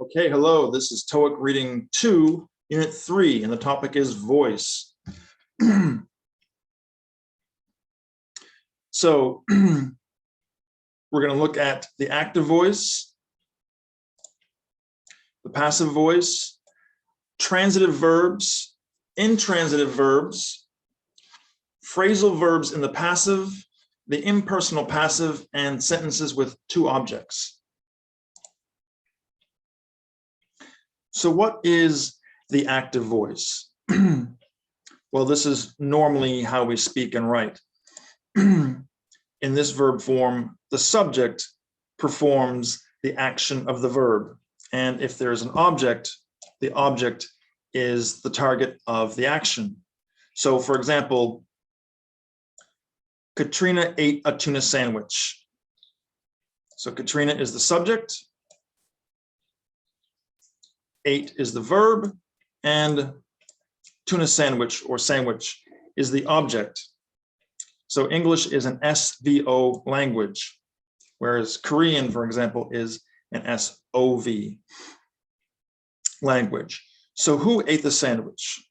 Okay, hello, this is TOEIC Reading 2, Unit 3, and the topic is voice. So we're going to look at the active voice, the passive voice, transitive verbs, intransitive verbs, phrasal verbs in the passive, the impersonal passive, and sentences with two objects. So what is the active voice? Well, this is normally how we speak and write. In this verb form, the subject performs the action of the verb. And if there's an object, the object is the target of the action. So for example, Katrina ate a tuna sandwich. So Katrina is the subject, ate is the verb, and tuna sandwich or sandwich is the object. So English is an SVO language, whereas Korean, for example, is an SOV language. So who ate the sandwich?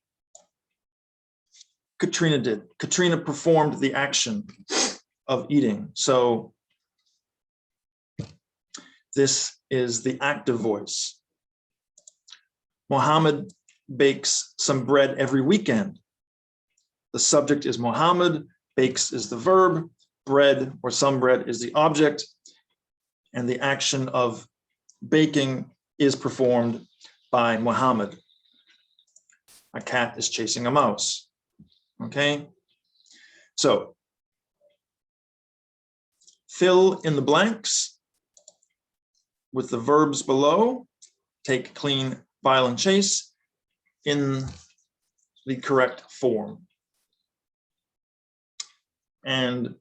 Katrina did. Katrina performed the action of eating. So this is the active voice. Mohammed bakes some bread every weekend. The subject is Mohammed, bakes is the verb, bread or some bread is the object, and the action of baking is performed by Mohammed. A cat is chasing a mouse. Okay, so fill in the blanks with the verbs below. Take, clean, file, and chase in the correct form. And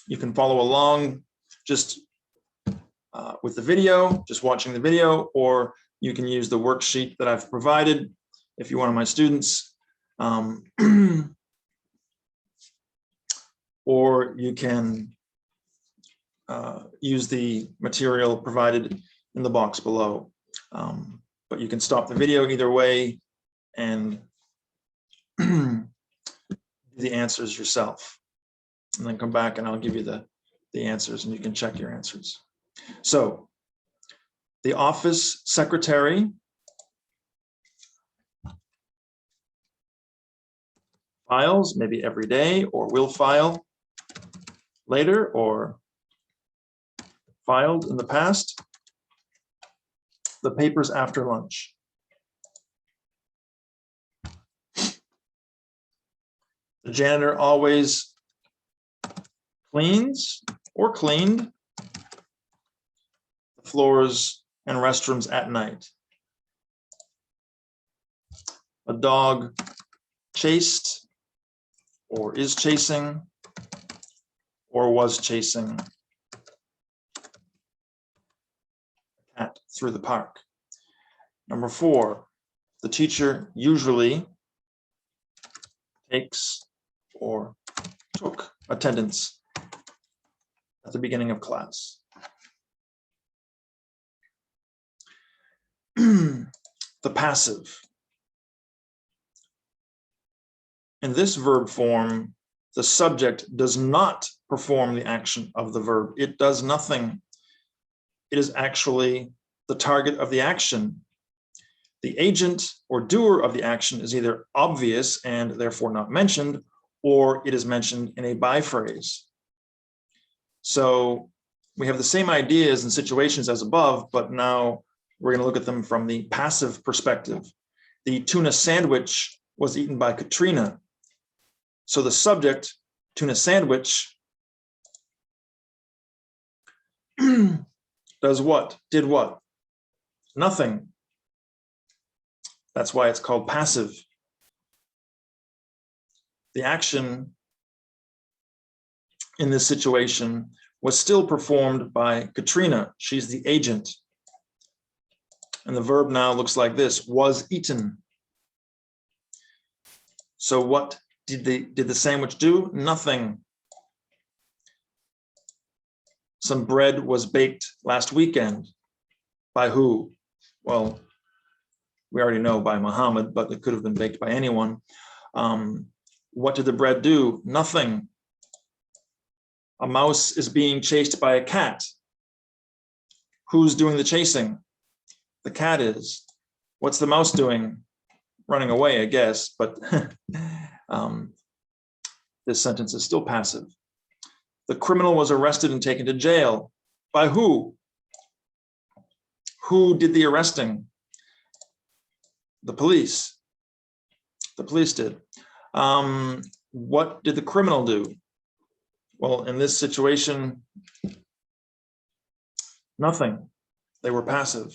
you can follow along just with the video, just watching the video, or you can use the worksheet that I've provided if you're one of my students. Or you can use the material provided in the box below. But you can stop the video either way and do the answers yourself. And then come back and I'll give you the answers and you can check your answers. So the office secretary files maybe every day, or will file later, or filed in the past, the papers after lunch. The janitor always cleans or cleaned the floors and restrooms at night. A dog chased or is chasing or was chasing a cat through the park. Number 4, the teacher usually takes or took attendance at the beginning of class. The passive. In this verb form, the subject does not perform the action of the verb. It does nothing. It is actually the target of the action. The agent or doer of the action is either obvious and therefore not mentioned, or it is mentioned in a by phrase. So we have the same ideas and situations as above, but now we're going to look at them from the passive perspective. The tuna sandwich was eaten by Katrina. So the subject, tuna sandwich, does what? Did what? Nothing. That's why it's called passive. The action in this situation was still performed by Katrina. She's the agent. And the verb now looks like this: was eaten. So what did the sandwich do? Nothing. Some bread was baked last weekend. By who? Well, we already know by Muhammad, but it could have been baked by anyone. What did the bread do? Nothing. A mouse is being chased by a cat. Who's doing the chasing? The cat is. What's the mouse doing? Running away, I guess, but this sentence is still passive. The criminal was arrested and taken to jail. By who? Who did the arresting? The police. The police did. What did the criminal do? Well, in this situation, nothing. They were passive.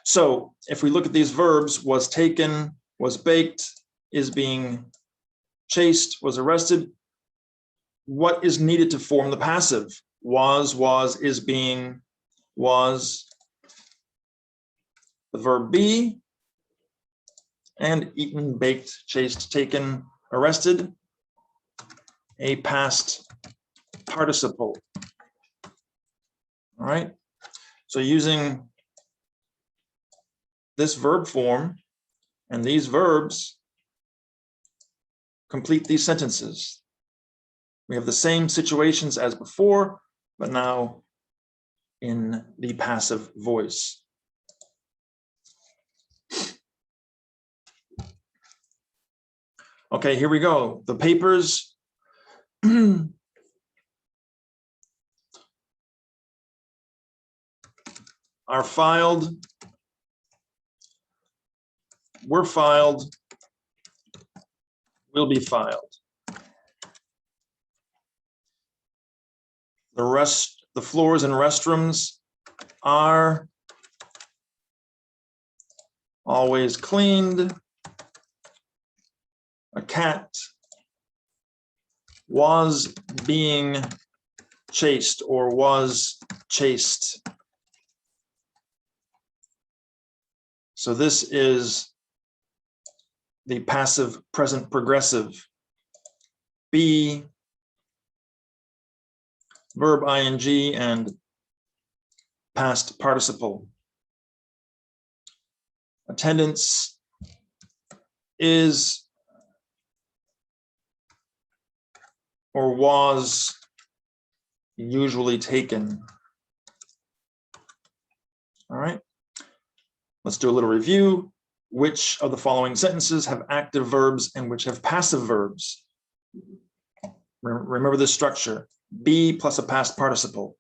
So if we look at these verbs, was taken, was baked, is being chased, was arrested, what is needed to form the passive? Was, is being, was. The verb be, and eaten, baked, chased, taken, arrested, a past participle. All right, so using this verb form and these verbs, complete these sentences. We have the same situations as before, but now in the passive voice. Okay, here we go. The papers are filed, were filed, will be filed. The floors in restrooms are always cleaned. A cat was being chased or was chased. So this is the passive present progressive. Be, verb ing, and past participle. Attendance is or was usually taken. All right, let's do a little review. Which of the following sentences have active verbs and which have passive verbs? Remember this structure. Be plus a past participle.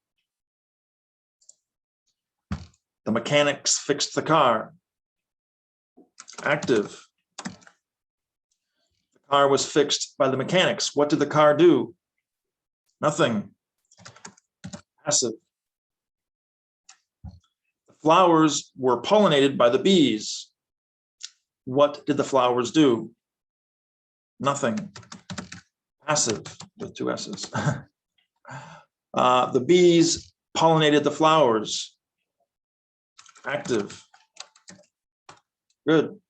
The mechanics fixed the car. Active. The car was fixed by the mechanics. What did the car do? Nothing. Passive. The flowers were pollinated by the bees. What did the flowers do? Nothing. Passive with two S's. The bees pollinated the flowers. Active. Good.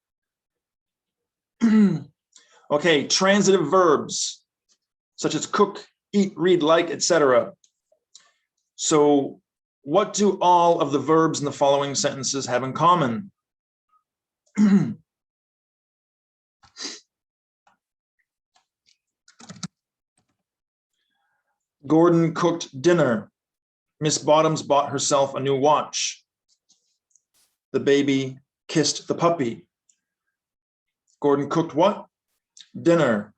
Okay, transitive verbs such as cook, eat, read, like, etc. So what do all of the verbs in the following sentences have in common? Gordon cooked dinner. Miss Bottoms bought herself a new watch. The baby kissed the puppy. Gordon cooked what? Dinner.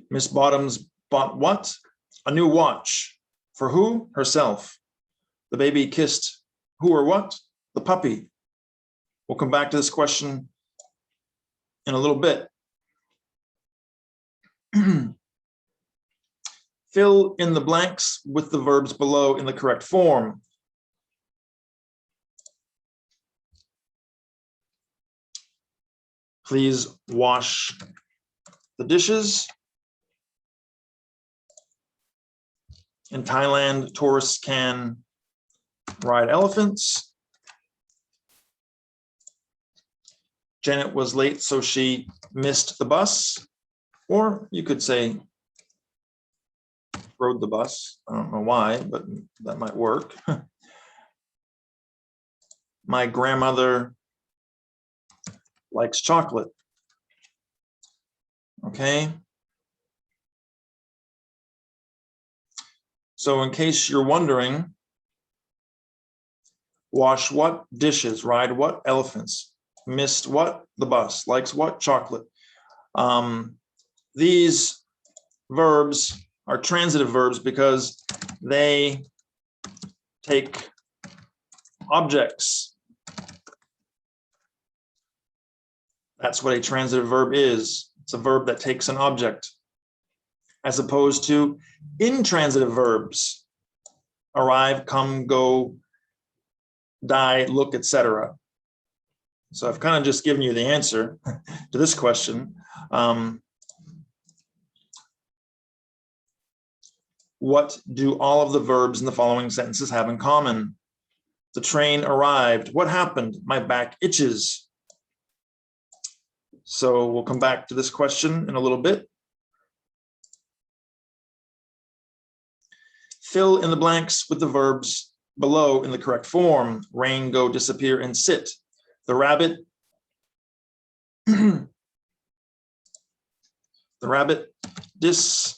Miss Bottoms bought what? A new watch. For who? Herself. The baby kissed who or what? The puppy. We'll come back to this question in a little bit. Fill in the blanks with the verbs below in the correct form. Please wash the dishes. In Thailand, tourists can ride elephants. Janet was late, so she missed the bus. Or you could say rode the bus. I don't know why, but that might work. My grandmother likes chocolate. Okay. So in case you're wondering, wash what dishes, ride what elephants, missed what the bus, likes what chocolate. These verbs are transitive verbs because they take objects. That's what a transitive verb is. It's a verb that takes an object, as opposed to intransitive verbs: arrive, come, go, die, look, etc. So I've kind of just given you the answer to this question. What do all of the verbs in the following sentences have in common? The train arrived. What happened? My back itches. So we'll come back to this question in a little bit. Fill in the blanks with the verbs below in the correct form: rain, go, disappear, and sit. The rabbit the rabbit disappeared.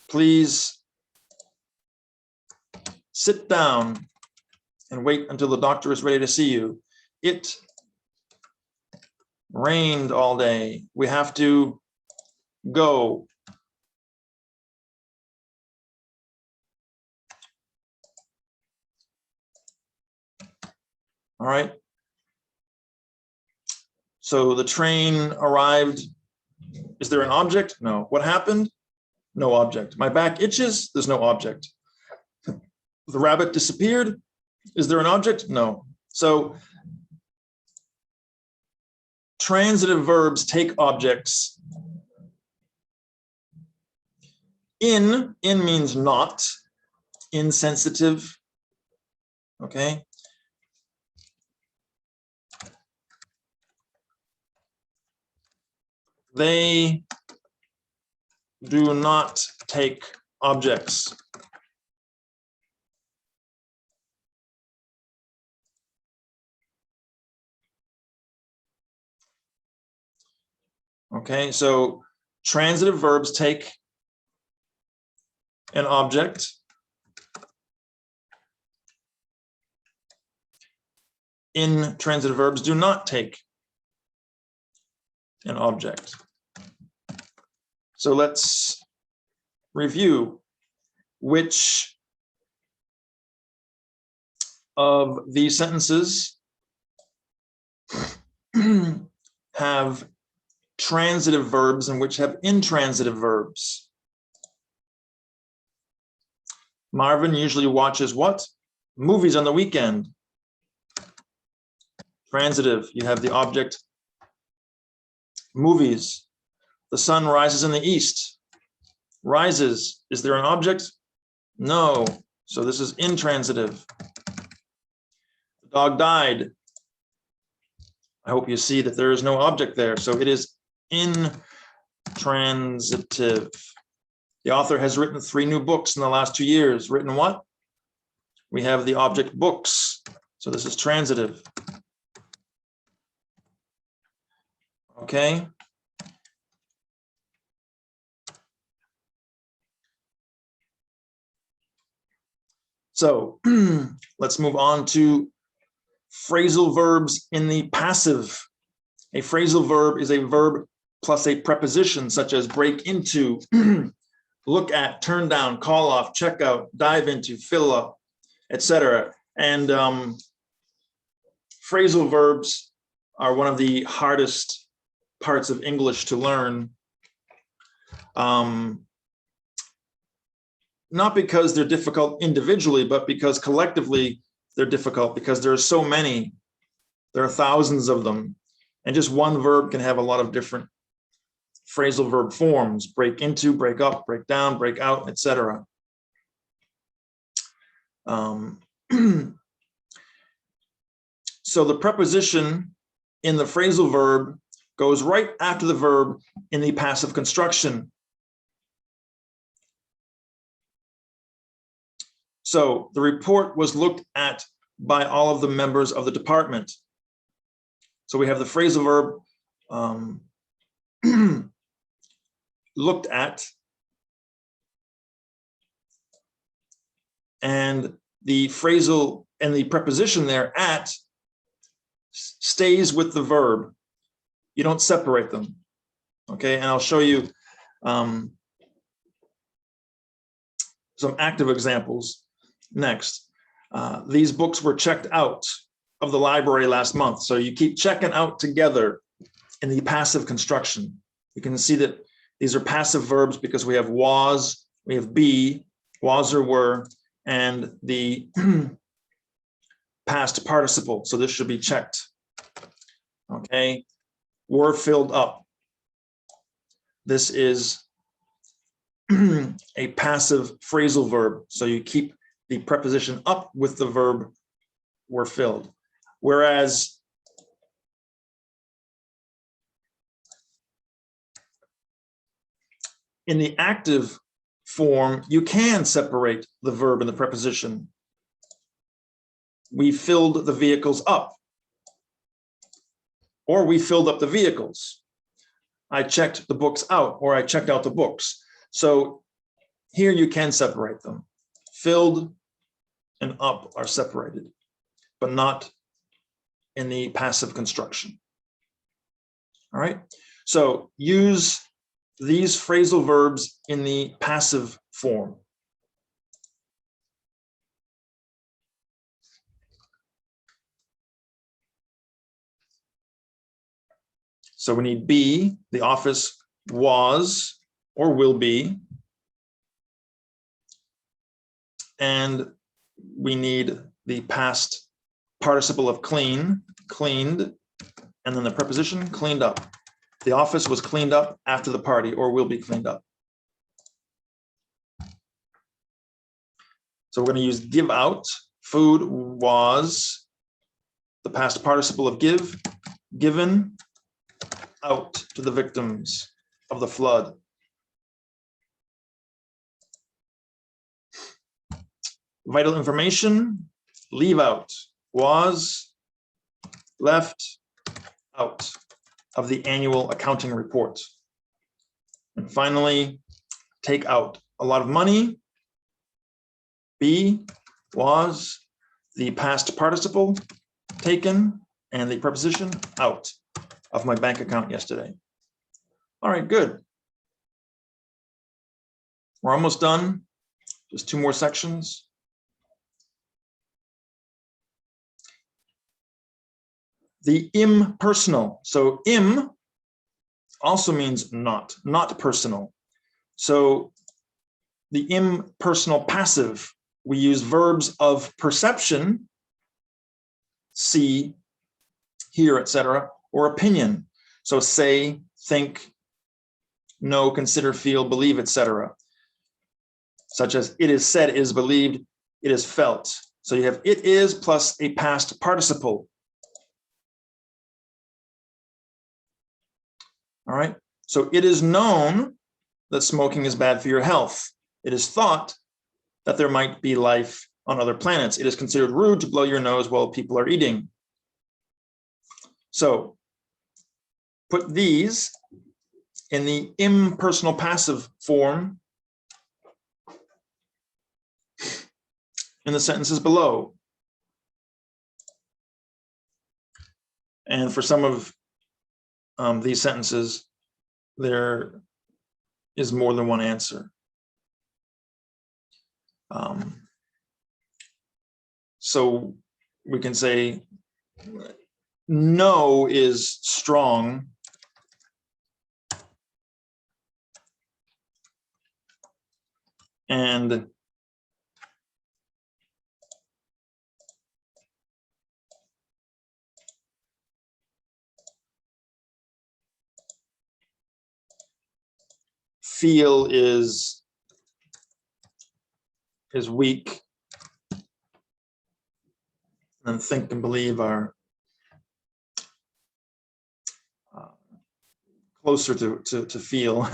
Please sit down and wait until the doctor is ready to see you. It rained all day. We have to go. All right. So the train arrived. Is there an object? No. What happened? No object. My back itches. There's no object. The rabbit disappeared. Is there an object? No. So transitive verbs take objects. In means not, insensitive. Okay. They do not take objects. Okay, so transitive verbs take an object. Intransitive verbs do not take an object. So let's review which of these sentences have transitive verbs and which have intransitive verbs. Marvin usually watches what? Movies on the weekend. Transitive, you have the object movies. The sun rises in the east. Rises, is there an object? No, so this is intransitive. The dog died. I hope you see that there is no object there, so it is intransitive. The author has written 3 new books in the last 2 years. Written what? We have the object books, so this is transitive. Okay. So let's move on to phrasal verbs in the passive. A phrasal verb is a verb plus a preposition such as break into, look at, turn down, call off, check out, dive into, fill up, etc. And phrasal verbs are one of the hardest parts of English to learn. Not because they're difficult individually, but because collectively they're difficult because there are so many. There are thousands of them. And just one verb can have a lot of different phrasal verb forms: break into, break up, break down, break out, etc. So the preposition in the phrasal verb goes right after the verb in the passive construction. So the report was looked at by all of the members of the department. So we have the phrasal verb looked at, and the phrasal and the preposition there, at, stays with the verb. You don't separate them. Okay, and I'll show you some active examples next. These books were checked out of the library last month. So you keep checking out together in the passive construction. You can see that these are passive verbs because we have was, we have be, was or were, and the past participle. So this should be checked. Okay, were filled up. This is a passive phrasal verb. So you keep the preposition up with the verb were filled. Whereas in the active form, you can separate the verb and the preposition. We filled the vehicles up, or we filled up the vehicles. I checked the books out, or I checked out the books. So here you can separate them. Filled and up are separated, but not in the passive construction. All right, so use these phrasal verbs in the passive form. So we need be, the office was or will be. And we need the past participle of clean, cleaned, and then the preposition cleaned up. The office was cleaned up after the party or will be cleaned up. So we're going to use give out. Food was the past participle of give, given out to the victims of the flood. Vital information, leave out, was left out of the annual accounting report. And finally, take out a lot of money. Be was the past participle taken and the preposition out of my bank account yesterday. All right, good. We're almost done. Just 2 more sections. The impersonal. So im also means not personal. So the impersonal passive, we use verbs of perception, see, hear, etc., or opinion. So say, think, know, consider, feel, believe, etc. Such as it is said, it is believed, it is felt. So you have it is plus a past participle. All right, so it is known that smoking is bad for your health. It is thought that there might be life on other planets. It is considered rude to blow your nose while people are eating. So put these in the impersonal passive form in the sentences below. And for some of these sentences, there is more than one answer. So we can say no is strong. And feel is weak. And think and believe are closer to feel.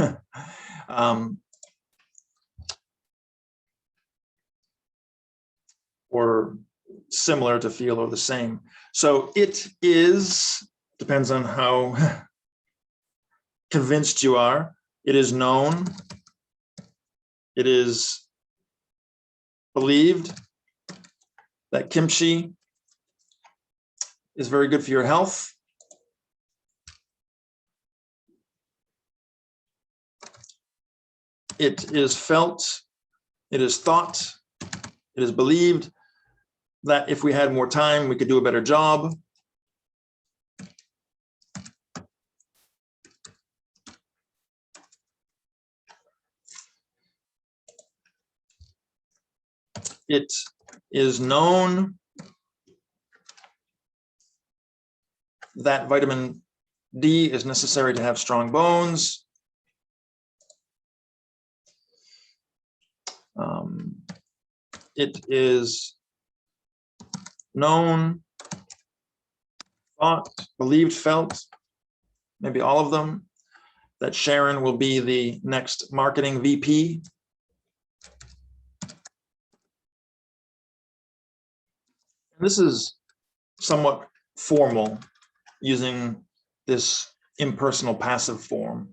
or similar to feel or the same. So it is, depends on how convinced you are. It is known. It is believed that kimchi is very good for your health. It is felt, it is thought, it is believed that if we had more time, we could do a better job. It is known that vitamin D is necessary to have strong bones. It is known, thought, believed, felt, maybe all of them, that Sharon will be the next marketing VP. This is somewhat formal, using this impersonal passive form.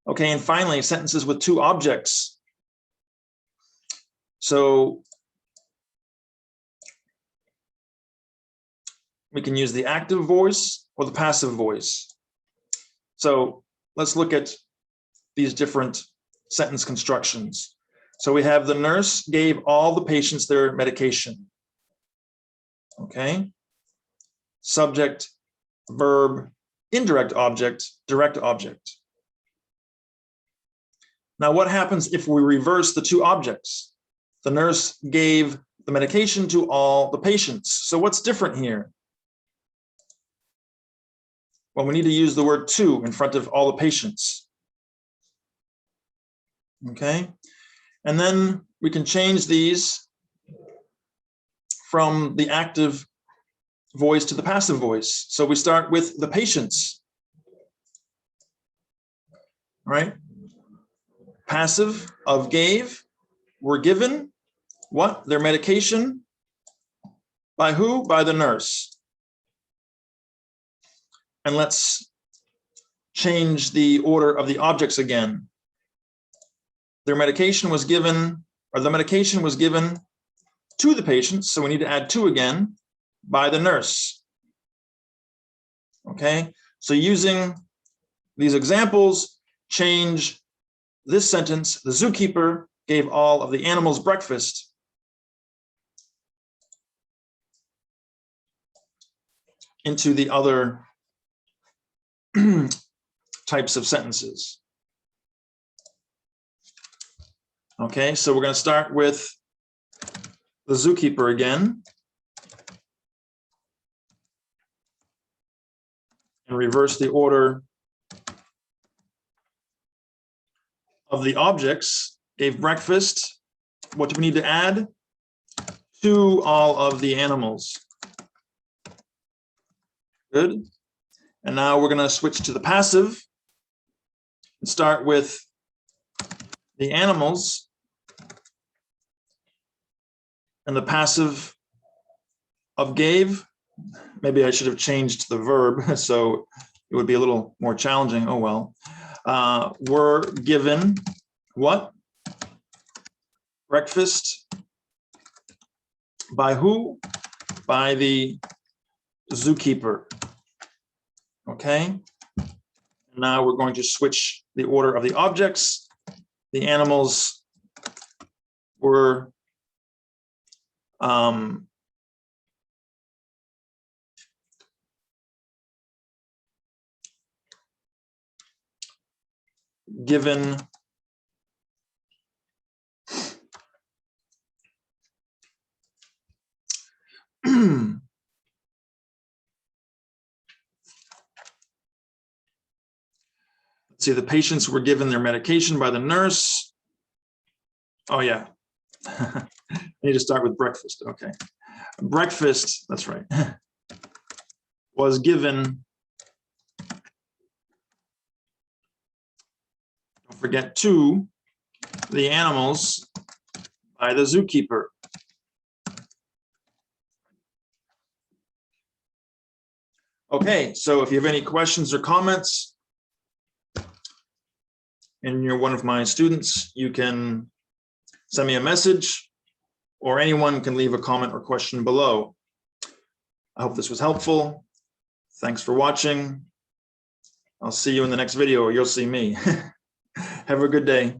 Okay, and finally, sentences with two objects. So we can use the active voice or the passive voice. So let's look at these different sentence constructions. So we have the nurse gave all the patients their medication. Okay. Subject, verb, indirect object, direct object. Now, what happens if we reverse the two objects? The nurse gave the medication to all the patients. So what's different here? Well, we need to use the word to in front of all the patients. Okay. And then we can change these from the active voice to the passive voice. So we start with the patients. All right. Passive of gave, were given what? Their medication. By who? By the nurse. And let's change the order of the objects again. Their medication was given, or the medication was given to the patients, so we need to add to again, by the nurse. Okay, so using these examples, change this sentence: the zookeeper gave all of the animals breakfast, into the other types of sentences. Okay, so we're going to start with the zookeeper again and reverse the order of the objects. Gave breakfast. What do we need to add? To all of the animals. Good. And now we're going to switch to the passive and start with the animals. And the passive of gave, maybe I should have changed the verb so it would be a little more challenging. Oh, well. Were given what? Breakfast. By who? By the zookeeper. Okay. Now we're going to switch the order of the objects. The animals were given let's see, the patients were given their medication by the nurse. Oh, yeah. I need to start with breakfast. Okay. Breakfast, that's right, was given, don't forget, to the animals By the zookeeper. Okay, so if you have any questions or comments, and you're one of my students, you can send me a message, or anyone can leave a comment or question below. I hope this was helpful. Thanks for watching. I'll see you in the next video, or you'll see me. Have a good day.